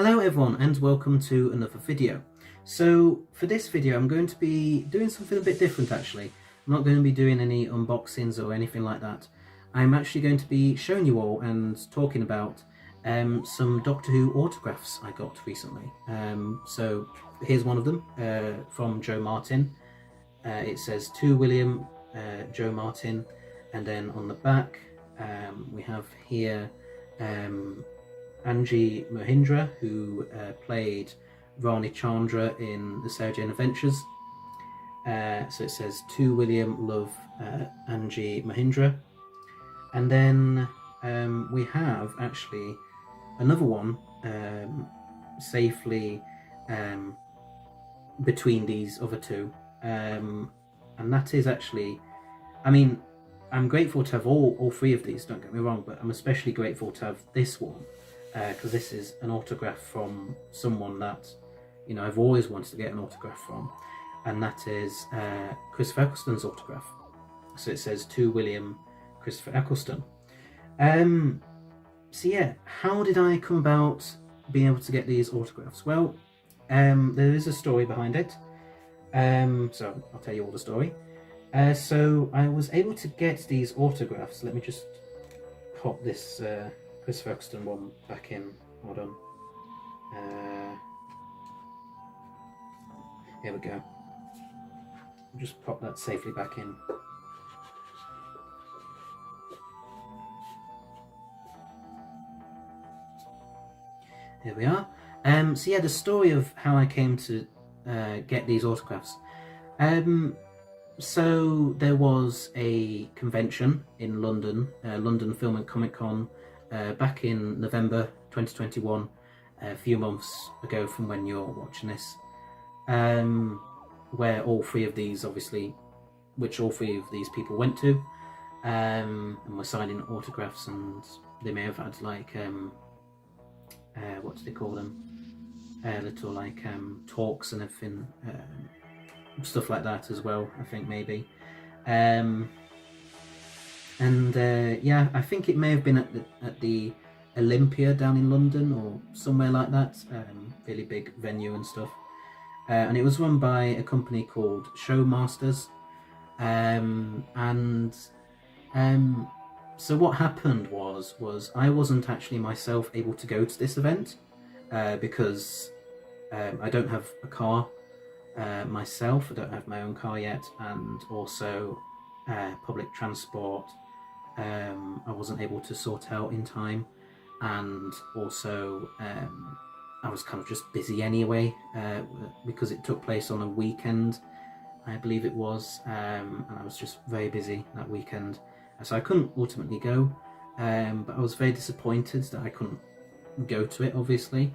Hello everyone and welcome to another video. So for this video I'm going to be doing something a bit different actually. I'm not going to be doing any unboxings or anything like that. I'm actually going to be showing you all and talking about some Doctor Who autographs I got recently. So here's one of them from Joe Martin. It says to William, Joe Martin, and then on the back we have here Angie Mohindra, who played Rani Chandra in the Sarah Jane Adventures. So it says to William, love, Angie Mohindra. And then we have actually another one safely between these other two. And that is actually, I mean, I'm grateful to have all three of these, don't get me wrong, but I'm especially grateful to have this one. Because this is an autograph from someone that, you know, I've always wanted to get an autograph from, and that is Christopher Eccleston's autograph. So it says to William, Christopher Eccleston. So yeah, how did I come about being able to get these autographs? Well, there is a story behind it. So I'll tell you all the story. So I was able to get these autographs. Let me just pop this Christopher Eccleston one back in. Hold on. Here we go. I'll just pop that safely back in. Here we are. So yeah, the story of how I came to get these autographs. So there was a convention in London, London Film and Comic Con, back in November 2021, a few months ago from when you're watching this, where all three of these, obviously, which all three of these people went to, and were signing autographs, and they may have had like, what do they call them, little like talks and everything, stuff like that as well, I think maybe. And yeah, I think it may have been at the Olympia down in London or somewhere like that, really big venue and stuff. And it was run by a company called Showmasters. So what happened was I wasn't actually myself able to go to this event because I don't have a car myself. I don't have my own car yet, and also public transport I wasn't able to sort out in time, and also I was kind of just busy anyway because it took place on a weekend, I believe it was, and I was just very busy that weekend, so I couldn't ultimately go, but I was very disappointed that I couldn't go to it, obviously,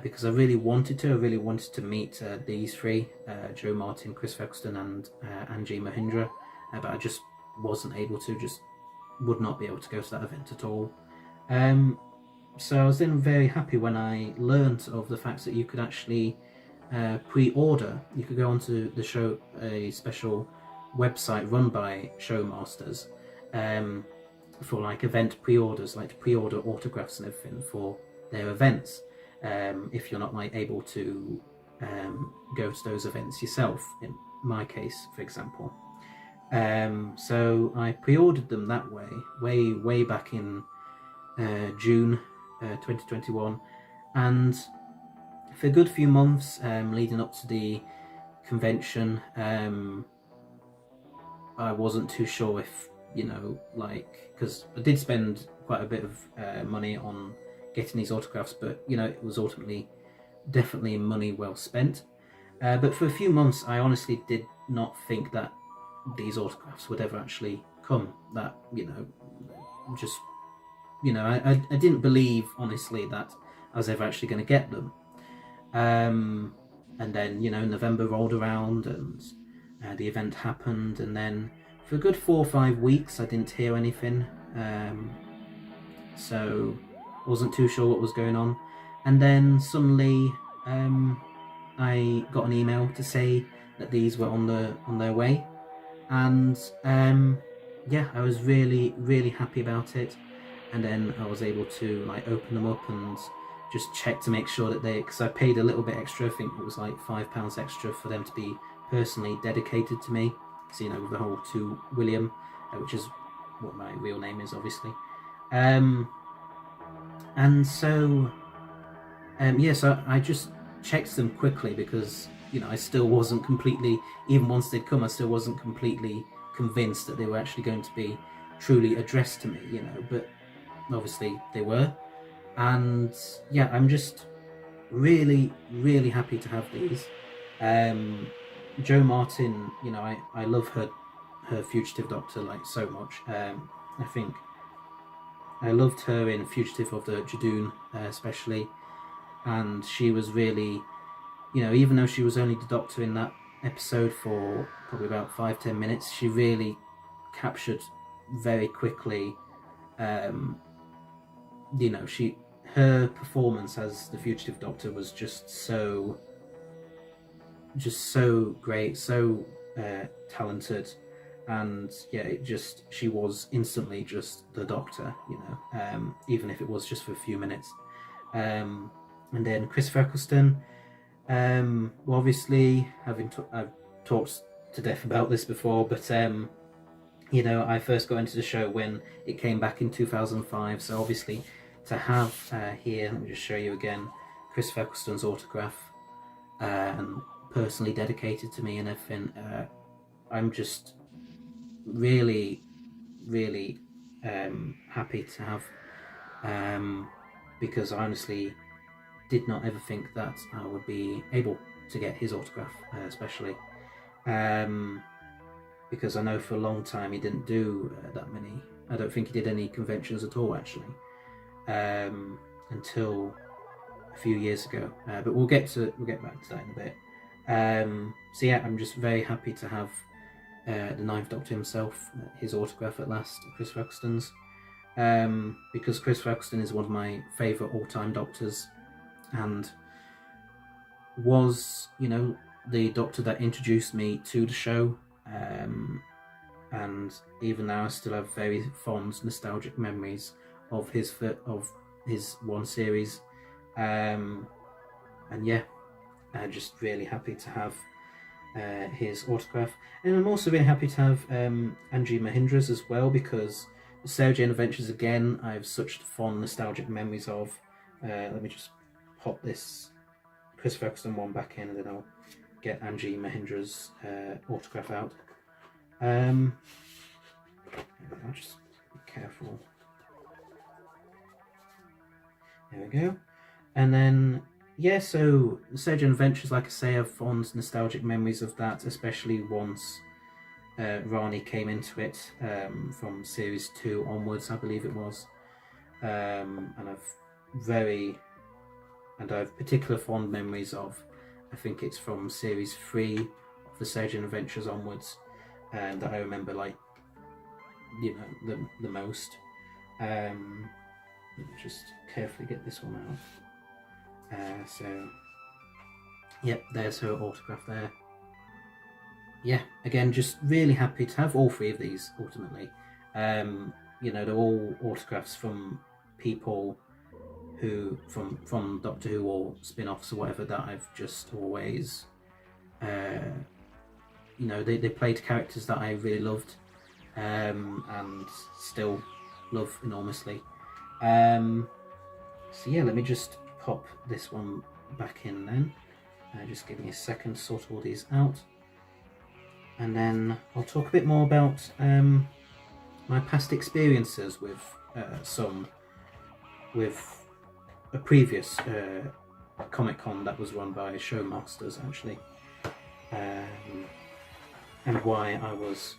because I really wanted to meet these three, Joe Martin, Christopher Eccleston and Angie Mohindra, but I just wasn't able to, just would not be able to go to that event at all. So I was then very happy when I learned of the fact that you could actually pre-order. You could go onto the show, a special website run by Showmasters, for like event pre-orders, like to pre-order autographs and everything for their events, if you're not like able to go to those events yourself, in my case, for example. So I pre-ordered them that way back in June 2021, and for a good few months leading up to the convention, I wasn't too sure if, you know, like, because I did spend quite a bit of money on getting these autographs, but, you know, it was ultimately definitely money well spent. But for a few months I honestly did not think that these autographs would ever actually come, that, you know, just, you know, I didn't believe, honestly, that I was ever actually going to get them. And then, you know, November rolled around and the event happened, and then for a good 4 or 5 weeks I didn't hear anything, so I wasn't too sure what was going on. And then suddenly I got an email to say that these were on their way, and yeah, I was really happy about it. And then I was able to like open them up and just check to make sure that because I paid a little bit extra, I think it was like £5 extra for them to be personally dedicated to me. So, with the whole to William, which is what my real name is, obviously. And so, so I just checked them quickly because, I still wasn't completely, even once they'd come, I still wasn't completely convinced that they were actually going to be truly addressed to me, but obviously they were. And yeah, I'm just really, really happy to have these. Jo Martin, I love her Fugitive Doctor like so much. I think I loved her in Fugitive of the Jadoon, especially, and she was really, even though she was only the Doctor in that episode for probably about 5-10 minutes, she really captured very quickly. Her performance as the Fugitive Doctor was just so great, so talented, and yeah, she was instantly just the Doctor, even if it was just for a few minutes. And then Christopher Eccleston, well, obviously, I've talked to death about this before, but I first got into the show when it came back in 2005, so obviously to have here, let me just show you again, Christopher Eccleston's autograph, and personally dedicated to me and everything. I'm just really, really happy to have, because I honestly did not ever think that I would be able to get his autograph, especially because I know for a long time he didn't do that many. I don't think he did any conventions at all, actually, until a few years ago. But we'll get back to that in a bit. So yeah, I'm just very happy to have the Ninth Doctor himself, his autograph at last, Christopher Eccleston's, because Christopher Eccleston is one of my favourite all-time Doctors, and was, the Doctor that introduced me to the show, and even now I still have very fond, nostalgic memories of his one series, and yeah, I'm just really happy to have his autograph. And I'm also really happy to have Angie Mahindra's as well, because the Sarah Jane Adventures, again, I have such fond, nostalgic memories of. Let me just pop this Christopher Eccleston one back in, and then I'll get Angie Mahindra's autograph out. I'll just be careful. There we go. And then, yeah, so the Sarah Jane Adventures, like I say, I have fond, nostalgic memories of that, especially once Rani came into it, from series 2 onwards, I believe it was. And I have particular fond memories of, I think it's from series 3 of the Sarah Jane Adventures onwards, that I remember, like, the most. Let me just carefully get this one out. So, yep, there's her autograph there. Yeah, again, just really happy to have all three of these, ultimately. They're all autographs from people who, from Doctor Who or spin-offs or whatever, that I've just always, they played characters that I really loved, and still love enormously. So yeah, let me just pop this one back in then. Just give me a second to sort all these out, and then I'll talk a bit more about my past experiences with a previous Comic-Con that was run by Showmasters, actually, and why I was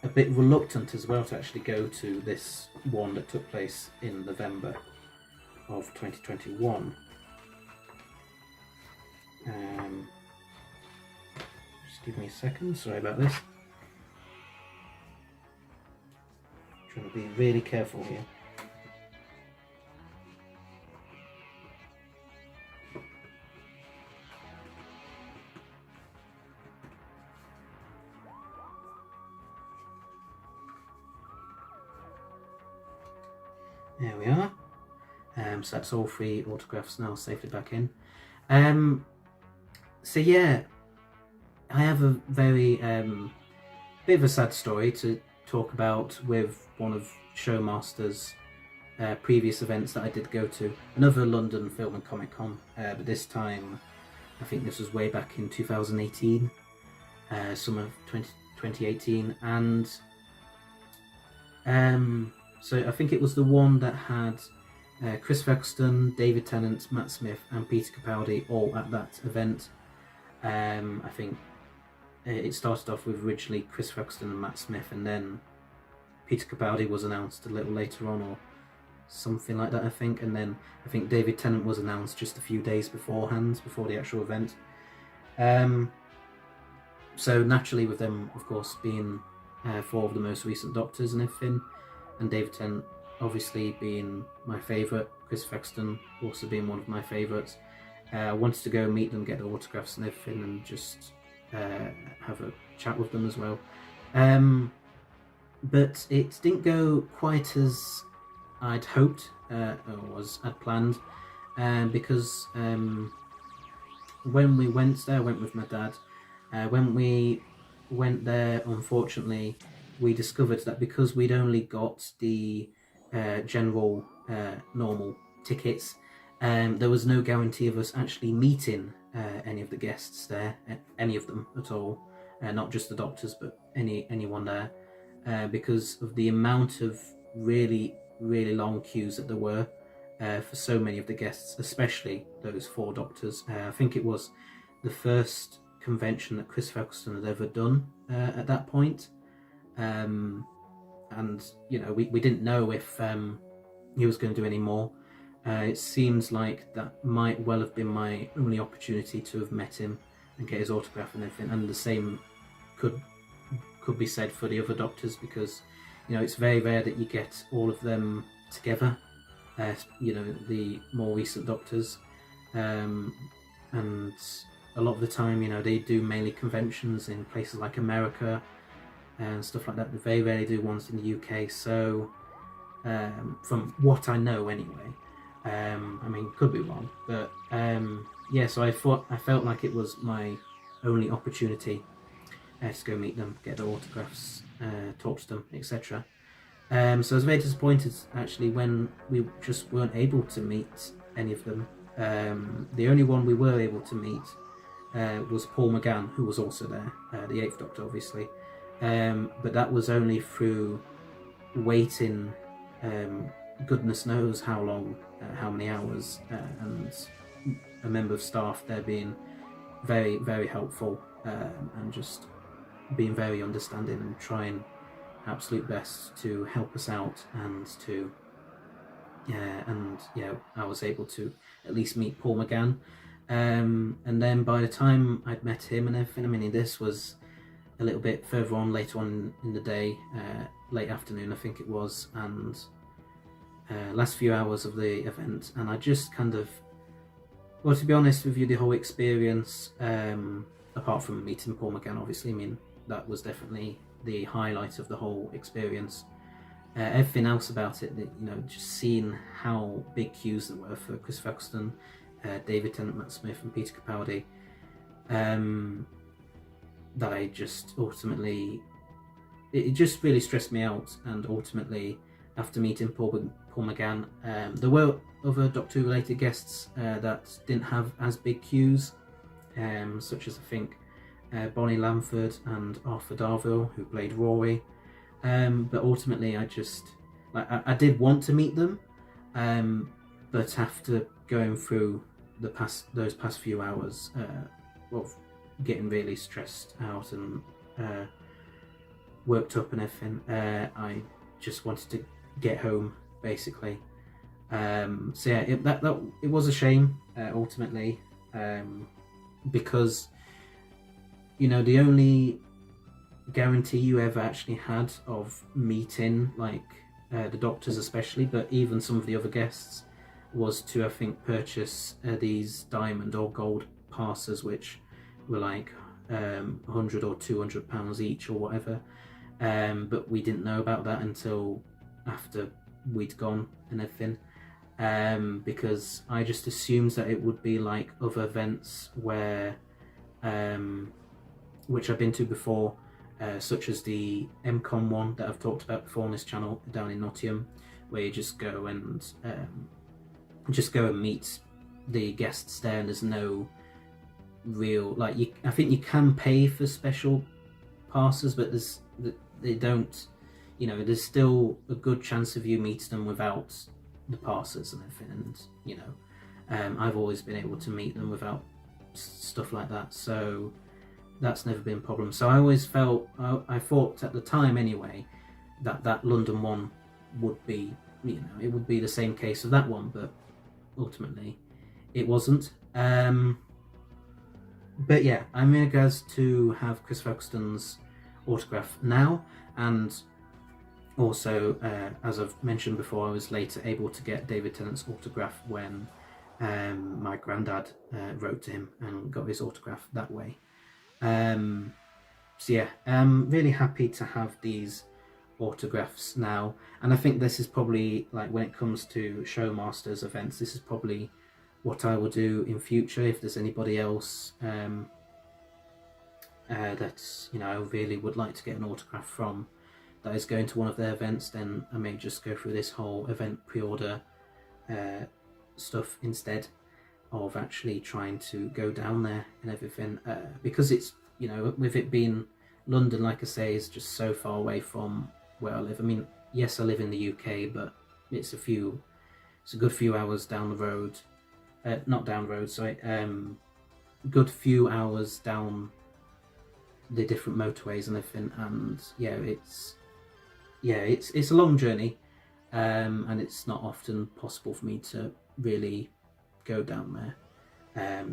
a bit reluctant as well to actually go to this one that took place in November of 2021. Just give me a second, sorry about this. I'm trying to be really careful here. There we are. So that's all 3 autographs now safely back in. So yeah, I have a very bit of a sad story to talk about with one of Showmaster's previous events that I did go to. Another London Film and Comic Con, but this time, I think this was way back in 2018, summer of 2018, and so I think it was the one that had Chris Eccleston, David Tennant, Matt Smith and Peter Capaldi all at that event. I think it started off with originally Chris Eccleston and Matt Smith, and then Peter Capaldi was announced a little later on, or something like that, I think. And then I think David Tennant was announced just a few days beforehand, before the actual event. So naturally, with them, of course, being 4 of the most recent Doctors and everything, and David Tennant obviously being my favourite, Chris Eccleston also being one of my favourites, I wanted to go meet them, get their autographs and everything, and just have a chat with them as well. But it didn't go quite as I'd hoped, or as I'd planned, because when we went there, I went with my dad. When we went there, unfortunately, we discovered that because we'd only got the general normal tickets, there was no guarantee of us actually meeting any of the guests there, any of them at all, not just the Doctors, but anyone there, because of the amount of really long queues that there were for so many of the guests, especially those 4 Doctors. I think it was the first convention that Chris Eccleston had ever done at that point, and you know, we didn't know if he was going to do any more. It seems like that might well have been my only opportunity to have met him and get his autograph and everything, and the same could be said for the other Doctors, because you know, it's very rare that you get all of them together, you know, the more recent Doctors, and a lot of the time, you know, they do mainly conventions in places like America and stuff like that. They very rarely do ones in the UK, so from what I know anyway, I mean, could be wrong, but yeah, so I felt like it was my only opportunity to go meet them, get their autographs, talk to them, etc. So I was very disappointed actually when we just weren't able to meet any of them. The only one we were able to meet was Paul McGann, who was also there, the 8th Doctor obviously, but that was only through waiting goodness knows how long, how many hours, and a member of staff there being very helpful, and just being very understanding and trying absolute best to help us out, and to I was able to at least meet Paul McGann, and then by the time I'd met him and everything, I mean, this was a little bit further on, later on in the day, late afternoon I think it was, and last few hours of the event, and I just kind of, well, to be honest with you, the whole experience, apart from meeting Paul McGann obviously, I mean, that was definitely the highlight of the whole experience. Everything else about it, you know, just seeing how big queues there were for Chris Eccleston, David Tennant, Matt Smith and Peter Capaldi, that I just ultimately, it just really stressed me out. And ultimately, after meeting Paul McGann, there were other Doctor Who related guests that didn't have as big queues, such as I think Bonnie Lamford and Arthur Darvill, who played Rory, but ultimately I just, like, I did want to meet them, but after going through those past few hours of getting really stressed out and worked up and everything, I just wanted to get home basically. So yeah, it was a shame ultimately, because you know, the only guarantee you ever actually had of meeting, like, the Doctors especially, but even some of the other guests, was to, I think, purchase these diamond or gold passes, which were like £100 or £200 each or whatever, but we didn't know about that until after we'd gone and everything. because I just assumed that it would be like other events where, which I've been to before, such as the MCon one that I've talked about before on this channel down in Nottingham, where you just go and meet the guests there, and there's no real, like, I think you can pay for special passes, but they don't, you know, there's still a good chance of you meeting them without the passes and everything, and you know, I've always been able to meet them without stuff like that, so that's never been a problem. So I always felt, I thought at the time anyway, that London one would be, you know, it would be the same case of that one, but ultimately it wasn't. But yeah, I'm really glad to have Chris Eccleston's autograph now, and also, as I've mentioned before, I was later able to get David Tennant's autograph when my granddad wrote to him and got his autograph that way. So yeah, I'm really happy to have these autographs now, and I think this is probably, like, when it comes to Showmasters events, this is probably what I will do in future. If there's anybody else that, you know, I really would like to get an autograph from that is going to one of their events, then I may just go through this whole event pre-order stuff instead of actually trying to go down there and everything, because it's, you know, with it being London, like I say, is just so far away from where I live. I mean, yes, I live in the UK, but it's a good few hours down the road, not down the road, sorry, good few hours down the different motorways and everything, and yeah, it's a long journey, and it's not often possible for me to really go down there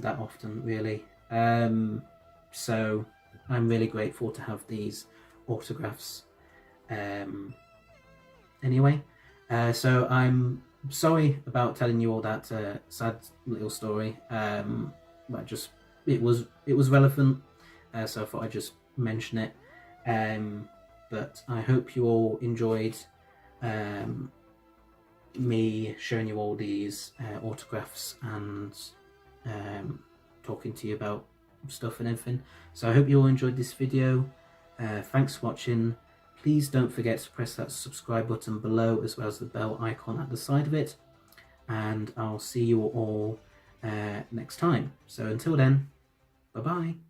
that often, really. So I'm really grateful to have these autographs anyway. So I'm sorry about telling you all that sad little story, but just it was relevant, so I thought I'd just mention it. But I hope you all enjoyed me showing you all these autographs and talking to you about stuff and everything. So I hope you all enjoyed this video. Thanks for watching. Please don't forget to press that subscribe button below, as well as the bell icon at the side of it, and I'll see you all next time. So until then, bye bye.